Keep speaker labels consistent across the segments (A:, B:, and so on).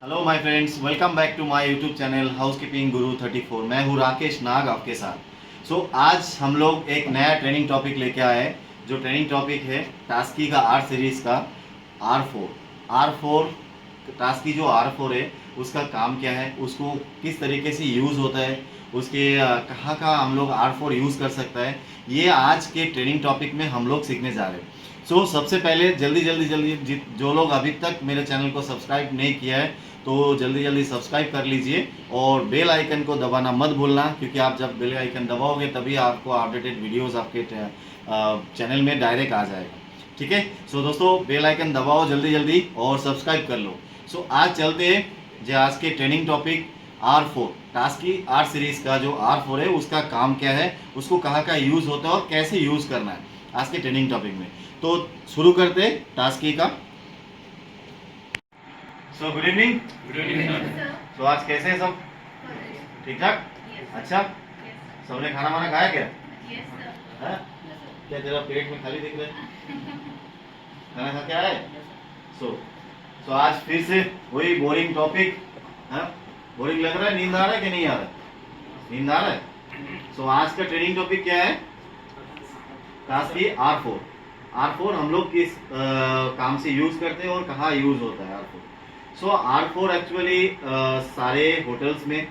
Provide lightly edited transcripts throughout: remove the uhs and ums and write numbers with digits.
A: Hello my friends, welcome back to my YouTube channel housekeeping guru 34। मैं हूँ राकेश नाग आपके साथ। आज हम लोग एक नया ट्रेनिंग टॉपिक लेके आए हैं। जो ट्रेनिंग टॉपिक है टास्की का आर सीरीज़ का आर फोर टास्की जो R4 है उसका काम क्या है, उसको किस तरीके से यूज़ होता है, उसके कहाँ कहाँ हम लोग R4 यूज़ कर सकता है, ये आज के ट्रेनिंग टॉपिक में हम लोग सीखने जा रहे हैं। सबसे पहले जल्दी जो लोग अभी तक मेरे चैनल को सब्सक्राइब नहीं किया है तो जल्दी जल्दी सब्सक्राइब कर लीजिए और बेल आइकन को दबाना मत भूलना, क्योंकि आप जब बेल आइकन दबाओगे तभी आपको अपडेटेड वीडियोस आपके चैनल में डायरेक्ट आ जाएगा। ठीक है। दोस्तों बेल आइकन दबाओ जल्दी जल्दी और सब्सक्राइब कर लो। आज चलते हैं जो आज के ट्रेनिंग टॉपिक R4 टास्की आर सीरीज का जो R4 है उसका काम क्या है, उसको कहाँ का यूज़ होता है और कैसे यूज़ करना है आज के ट्रेनिंग टॉपिक में। तो शुरू करते हैं टास्की का। Good evening.
B: Good evening.
A: आज कैसे हैं सब? ठीक ठाक? अच्छा, सबने खाना वाना खाया क्या? है? क्या तेरा पेट में खाली दिख रहा है? खाना खा के आए? आज फिर से वही बोरिंग टॉपिक। बोरिंग लग रहा है? नींद आ रहा है कि नहीं आ रहा है? नींद आ रहा है? आज का ट्रेनिंग टॉपिक क्या है? टास्की R4 हम लोग किस काम से यूज करते हैं और कहाँ यूज होता है R4। R4 एक्चुअली सारे होटल्स में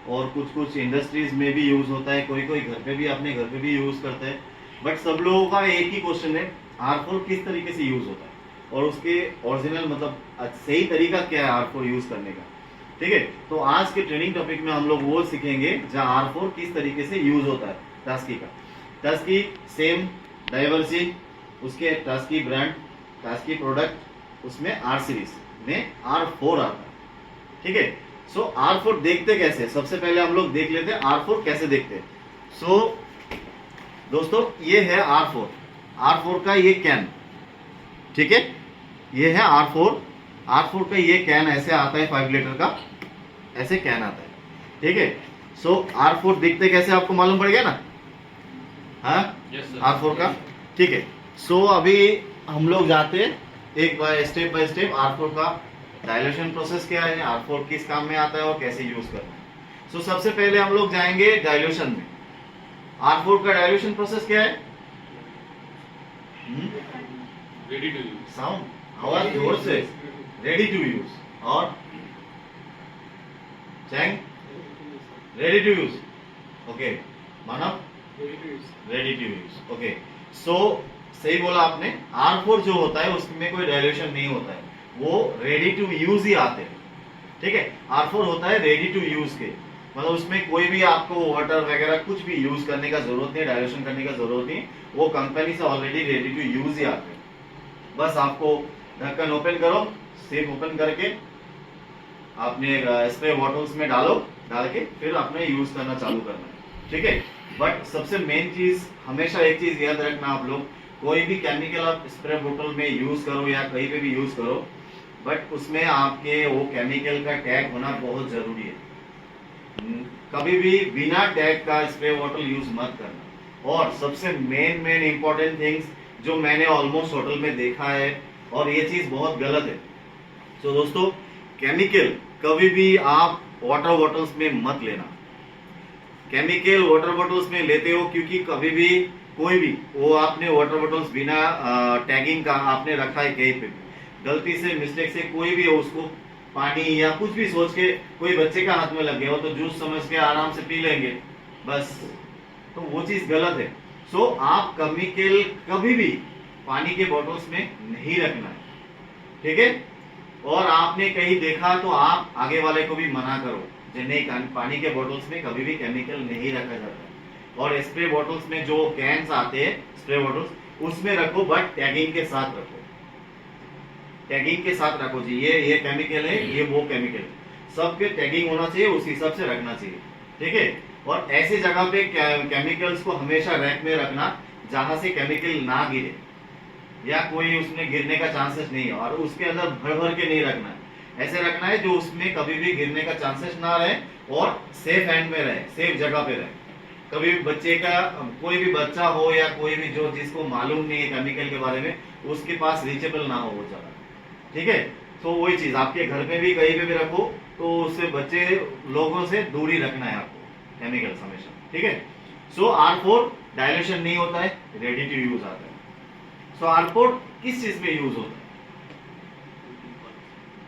A: और कुछ कुछ इंडस्ट्रीज में भी यूज होता है, कोई कोई घर पे भी अपने घर पे भी यूज करते हैं। बट सब लोगों का एक ही क्वेश्चन है, R4 किस तरीके से यूज होता है और उसके ओरिजिनल मतलब सही तरीका क्या है R4 यूज करने का। ठीक है। तो आज के ट्रेनिंग टॉपिक में हम लोग वो सीखेंगे जहाँ R4 किस तरीके से यूज होता है टास्की का। टास्की सेम डाइवर्सी, उसके टास्की ब्रांड, टास्की प्रोडक्ट, उसमें आर सीरीज में R4 आता है। ठीक है। R4 देखते कैसे, सबसे पहले हम लोग देख लेते हैं R4 कैसे देखते हैं। दोस्तों ये है R4 का ये कैन। ठीक है, ये है R4 का ये कैन ऐसे आता है, 5 लीटर का ऐसे कैन आता है। ठीक है। R4 देखते कैसे आपको मालूम पड़ गया ना? हाँ, R4 का। ठीक है। अभी हम लोग जाते हैं एक बार स्टेप बाय स्टेप R4 का डायल्यूशन प्रोसेस क्या है, R4 किस काम में आता है और कैसे यूज करना है। सबसे पहले हम लोग जाएंगे डायल्यूशन में। R4 का डायल्यूशन प्रोसेस क्या है?
B: Ready to use.
A: साउंड आवाज जोर से। रेडी टू यूज और चैंग ready to use. Okay, Manav ready to use. Okay, सही बोला आपने। R4 जो होता है उसमें कोई डायल्यूशन नहीं होता है, वो रेडी टू यूज ही आते हैं। ठीक है। R4 होता है रेडी टू यूज के, मतलब उसमें कोई भी आपको वाटर वगैरह कुछ भी यूज करने का जरूरत नहीं, डायल्यूशन करने का जरूरत नहीं, वो कंपनी से ऑलरेडी रेडी टू यूज ही आते हैं। बस आपको ढक्कन ओपन करो, सिप ओपन करके आपने स्प्रे बॉटल्स में डालो, डाल के फिर आपने यूज करना चालू करना है। ठीक है। बट सबसे मेन चीज, हमेशा एक चीज याद रखना आप लोग, कोई भी केमिकल आप स्प्रे बोतल में यूज करो या कहीं पे भी यूज करो, बट उसमें आपके वो केमिकल का टैग होना बहुत जरूरी है। कभी भी बिना टैग का स्प्रे बोतल यूज मत करना। और सबसे मेन इंपॉर्टेंट थिंग्स जो मैंने ऑलमोस्ट होटल में देखा है और ये चीज बहुत गलत है। दोस्तों, केमिकल कभी भी आप वाटर बॉटल्स में मत लेना। केमिकल वाटर बॉटल्स में लेते हो क्योंकि कभी भी कोई भी वो आपने वाटर बॉटल्स बिना टैगिंग का आपने रखा है कहीं पे, गलती से मिस्टेक से कोई भी उसको पानी या कुछ भी सोच के कोई बच्चे का हाथ में लग गया हो तो जूस समझ के आराम से पी लेंगे बस, तो वो चीज गलत है। आप केमिकल कभी भी पानी के बॉटल्स में नहीं रखना है। ठीक है। और आपने कहीं देखा तो आप आगे वाले को भी मना करो, नहीं, पानी के बॉटल्स में कभी भी केमिकल नहीं रखा जाता है। और स्प्रे बॉटल्स में जो कैंस आते हैं स्प्रे बॉटल्स उसमें रखो, बट टैगिंग के साथ रखो। टैगिंग के साथ रखो जी, ये केमिकल है, ये वो केमिकल, सबके टैगिंग होना चाहिए, उस हिसाब से रखना चाहिए। ठीक है। और ऐसी जगह पे केमिकल्स को हमेशा रैक में रखना जहां से केमिकल ना गिरे या कोई उसमें गिरने का चांसेस नहीं है, और उसके अंदर भर भर के नहीं रखना है। ऐसे रखना है जो उसमें कभी भी गिरने का चांसेस ना रहे और सेफ हैंड में रहे, सेफ जगह पे रहे। कभी भी बच्चे का, कोई भी बच्चा हो या कोई भी जो जिसको मालूम नहीं है केमिकल के बारे में, उसके पास रीचेबल ना हो वो जगह। ठीक है। तो वही चीज आपके घर में भी कहीं पे भी रखो तो उससे बच्चे लोगों से दूरी रखना है आपको केमिकल हमेशा, ठीक है। सो R4 डायल्यूशन नहीं होता है, रेडी टू यूज आता है। सो R4 किस चीज में यूज होता है?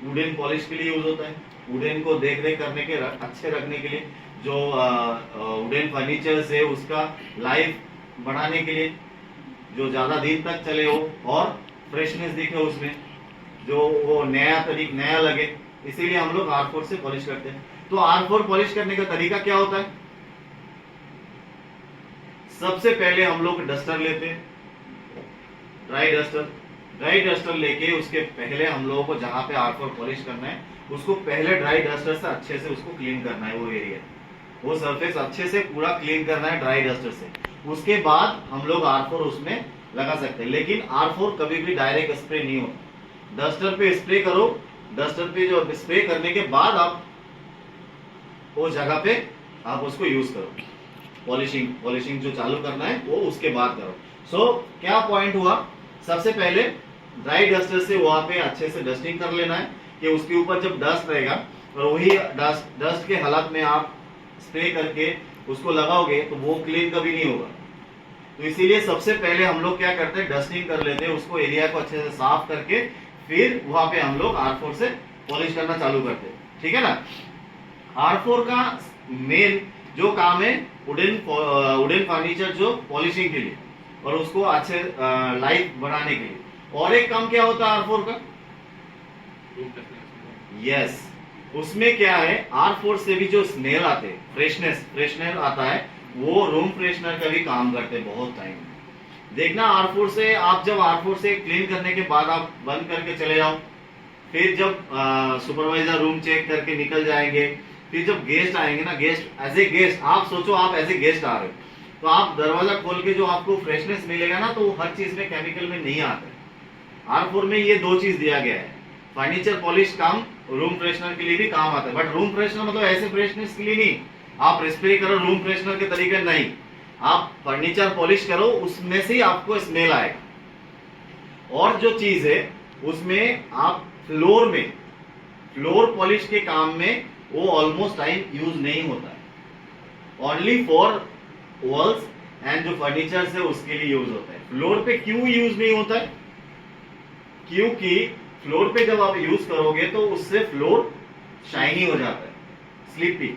A: वुडन पॉलिश के लिए यूज होता है, वुडन को देख रेख करने के अच्छे रखने के लिए, जो वुडन फर्नीचर है उसका लाइफ बढ़ाने के लिए, जो ज्यादा दिन तक चले हो और फ्रेशनेस दिखे उसमें, जो वो नया लगे, इसीलिए हम लोग R4 से पॉलिश करते हैं। तो R4 पॉलिश करने का तरीका क्या होता है? सबसे पहले हम लोग डस्टर लेते हैं, ड्राई डस्टर लेके उसके पहले हम लोगों को जहां पे R4 पॉलिश करना है उसको पहले ड्राई डस्टर से अच्छे से उसको क्लीन करना है, वो एरिया, वो सरफेस अच्छे से पूरा क्लीन करना है ड्राई डस्टर से। उसके बाद हम लोग R4 उसमें लगा सकते हैं, लेकिन R4 कभी भी डायरेक्ट स्प्रे नहीं होता। डस्टर पे स्प्रे करो, डस्टर पे जो स्प्रे करने के बाद आप वो जगह पे आप उसको यूज करो, पॉलिशिंग जो चालू करना है वो उसके बाद करो। सो क्या पॉइंट हुआ? सबसे पहले ड्राई डस्टर से वहां पे अच्छे से डस्टिंग कर लेना है कि उसके ऊपर जब डस्ट रहेगा और वही डस्ट के हालत में आप स्प्रे करके उसको लगाओगे तो वो क्लीन कभी नहीं होगा। तो इसीलिए सबसे पहले हम लोग क्या करते हैं, डस्टिंग कर लेते हैं, उसको एरिया को अच्छे से साफ करके फिर वहां पे हम लोग R4 से पॉलिश करना चालू करते हैं, ठीक है ना। R4 का मेन जो काम है वुडन फर्नीचर जो पॉलिशिंग के लिए और उसको अच्छे लाइफ बढ़ाने के लिए। और एक काम क्या होता है R4 का? यस, उसमें क्या है, R4 से भी जो स्मेल आते हैं, फ्रेशनर आता है, वो रूम फ्रेशनर का भी काम करते हैं बहुत टाइम। देखना R4 से आप जब R4 से क्लीन करने के बाद आप बंद करके चले जाओ, फिर जब सुपरवाइजर रूम चेक करके निकल जाएंगे, फिर जब गेस्ट आएंगे ना, एज ए गेस्ट आप सोचो, आप एज ए गेस्ट आ रहे हो तो आप दरवाजा खोल के जो आपको फ्रेशनेस मिलेगा ना, तो वो हर चीज में केमिकल में नहीं आता है। R4 में ये दो चीज दिया गया है, फर्नीचर पॉलिश काम रूम फ्रेशनर के लिए भी काम आता है, बट रूम फ्रेशनर मतलब ऐसे फ्रेशनेस के लिए नहीं, आप स्प्रे करो रूम फ्रेशनर के तरीके नहीं, आप फर्नीचर पॉलिश करो उसमें से ही आपको स्मेल आएगा। और जो चीज है उसमें आप फ्लोर पॉलिश के काम में वो ऑलमोस्ट टाइम यूज नहीं होता है, ओनली फॉर वॉल्स एंड जो फर्नीचर है उसके लिए यूज होता है। फ्लोर पे क्यों यूज नहीं होता है? क्योंकि फ्लोर पे जब आप यूज करोगे तो उससे फ्लोर शाइनी हो जाता है, स्लिपी,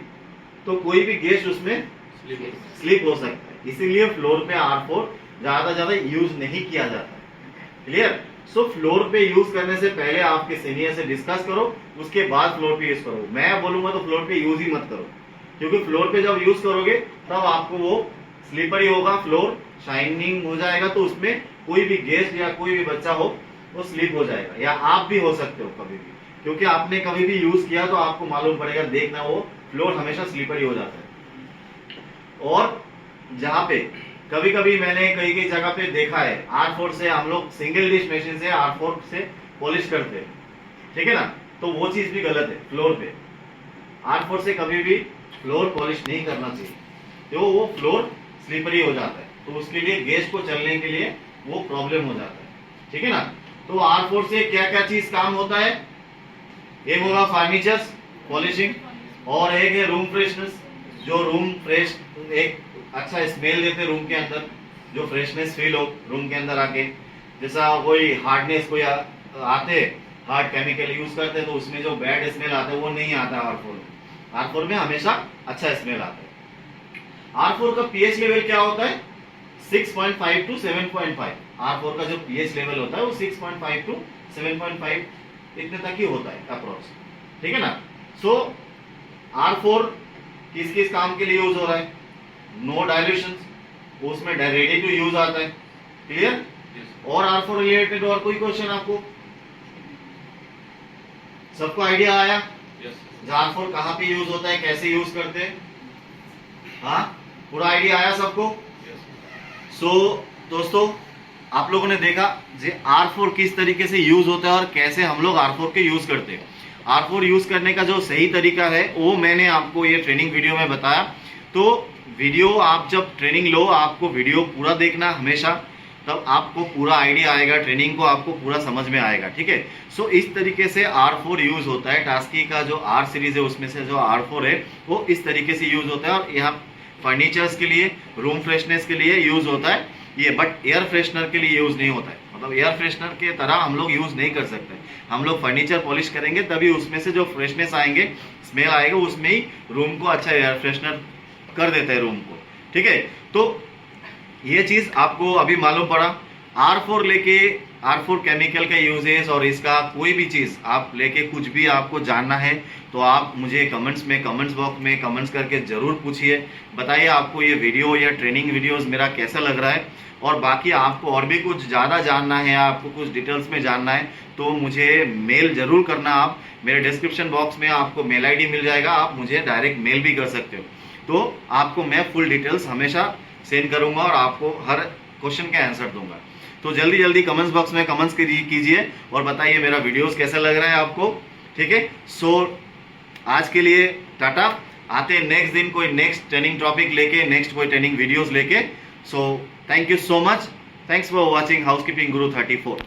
A: तो कोई भी गेस्ट उसमें स्लिप हो सकता है, इसीलिए फ्लोर पे R4 ज्यादा यूज नहीं किया जाता है। क्लियर? सो फ्लोर पे यूज करने से पहले आपके सीनियर से डिस्कस करो, उसके बाद फ्लोर पे यूज करो। मैं बोलूंगा तो फ्लोर पे यूज ही मत करो, क्योंकि फ्लोर पे जब यूज करोगे तब आपको वो स्लिपरी होगा, फ्लोर शाइनिंग हो जाएगा, तो उसमें कोई भी गेस्ट या कोई भी बच्चा हो वो स्लिप हो जाएगा, या आप भी हो सकते हो कभी भी, क्योंकि आपने कभी भी यूज किया तो आपको मालूम पड़ेगा, देखना वो फ्लोर हमेशा स्लिपरी हो जाता है। और जहां पे कभी कभी मैंने कई जगह पे देखा है, R4 से हम लोग सिंगल डिश मशीन से R4 से पॉलिश करते हैं, ठीक है ना, तो वो चीज भी गलत है। फ्लोर पे R4 से कभी भी फ्लोर पॉलिश नहीं करना चाहिए, तो वो फ्लोर स्लिपरी हो जाता है, तो उसके लिए गेस्ट को चलने के लिए वो प्रॉब्लम हो जाता है, ठीक है ना। तो R4 से क्या क्या चीज काम होता है? एक होगा फर्नीचर पॉलिशिंग, और एक है रूम फ्रेशनेस, जो रूम फ्रेश एक अच्छा स्मेल देते रूम के अंदर, जो फ्रेशनेस फील हो रूम के अंदर आके, जैसा कोई हार्डनेस कोई आते हार्ड केमिकल यूज करते हैं तो उसमें जो बैड स्मेल आता है वो नहीं आता है R4 में हमेशा अच्छा स्मेल आता है। R4 का पीएच लेवल क्या होता है? 6.5 टू 7.5। R4 का जो पीएच लेवल होता है वो 6.5 टू 7.5 इतने तक ही होता है अप्रोक्स, ठीक है ना। सो R4 किस किस काम के लिए यूज हो रहा है? नो डायल्यूशन, उसमें रेडी टू यूज आता है, क्लियर। और R4 रिलेटेड और कोई क्वेश्चन आपको? सबको आइडिया आया R4 कहाँ पे यूज होता है, कैसे यूज करते हैं? हाँ, पूरा आइडिया आया सबको? सो दोस्तों, आप लोगों ने देखा जे R4 किस तरीके से यूज होता है और कैसे हम लोग R4 के यूज करते हैं। R4 यूज करने का जो सही तरीका है वो मैंने आपको ये ट्रेनिंग वीडियो में बताया। तो वीडियो आप जब ट्रेनिंग लो, आपको वीडियो पूरा देखना हमेशा, तब आपको पूरा आइडिया आएगा, ट्रेनिंग को आपको पूरा समझ में आएगा, ठीक है। सो इस तरीके से R4 यूज होता है। टास्की का जो R सीरीज है उसमें से जो R4 है वो इस तरीके से यूज होता है, और यहाँ फर्नीचर्स के लिए, रूम फ्रेशनेस के लिए यूज होता है ये, बट एयर फ्रेशनर के लिए यूज नहीं होता है। मतलब एयर फ्रेशनर के तरह हम लोग यूज नहीं कर सकते। हम लोग फर्नीचर पॉलिश करेंगे तभी उसमें से जो फ्रेशनेस आएंगे, स्मेल आएगा, उसमें ही रूम को अच्छा एयर फ्रेशनर कर देते हैं रूम को, ठीक है। तो ये चीज आपको अभी मालूम पड़ा। R4 केमिकल का यूजेस और इसका कोई भी चीज आप लेके कुछ भी आपको जानना है तो आप मुझे कमेंट्स बॉक्स में कमेंट्स करके जरूर पूछिए। बताइए आपको ये वीडियो या ट्रेनिंग वीडियोस मेरा कैसा लग रहा है, और बाकी आपको और भी कुछ ज़्यादा जानना है, आपको कुछ डिटेल्स में जानना है तो मुझे मेल जरूर करना। आप मेरे डिस्क्रिप्शन बॉक्स में आपको मेल ID मिल जाएगा, आप मुझे डायरेक्ट मेल भी कर सकते हो, तो आपको मैं फुल डिटेल्स हमेशा सेंड करूंगा और आपको हर क्वेश्चन का आंसर दूंगा। तो जल्दी कमेंट्स बॉक्स में कमेंट्स कीजिए और बताइए मेरा वीडियोस कैसा लग रहा है आपको, ठीक है। सो आज के लिए टाटा, आते हैं नेक्स्ट दिन कोई नेक्स्ट ट्रेनिंग टॉपिक लेके, नेक्स्ट कोई ट्रेनिंग वीडियोस लेके। So thank you so much, thanks for watching housekeeping guru 34।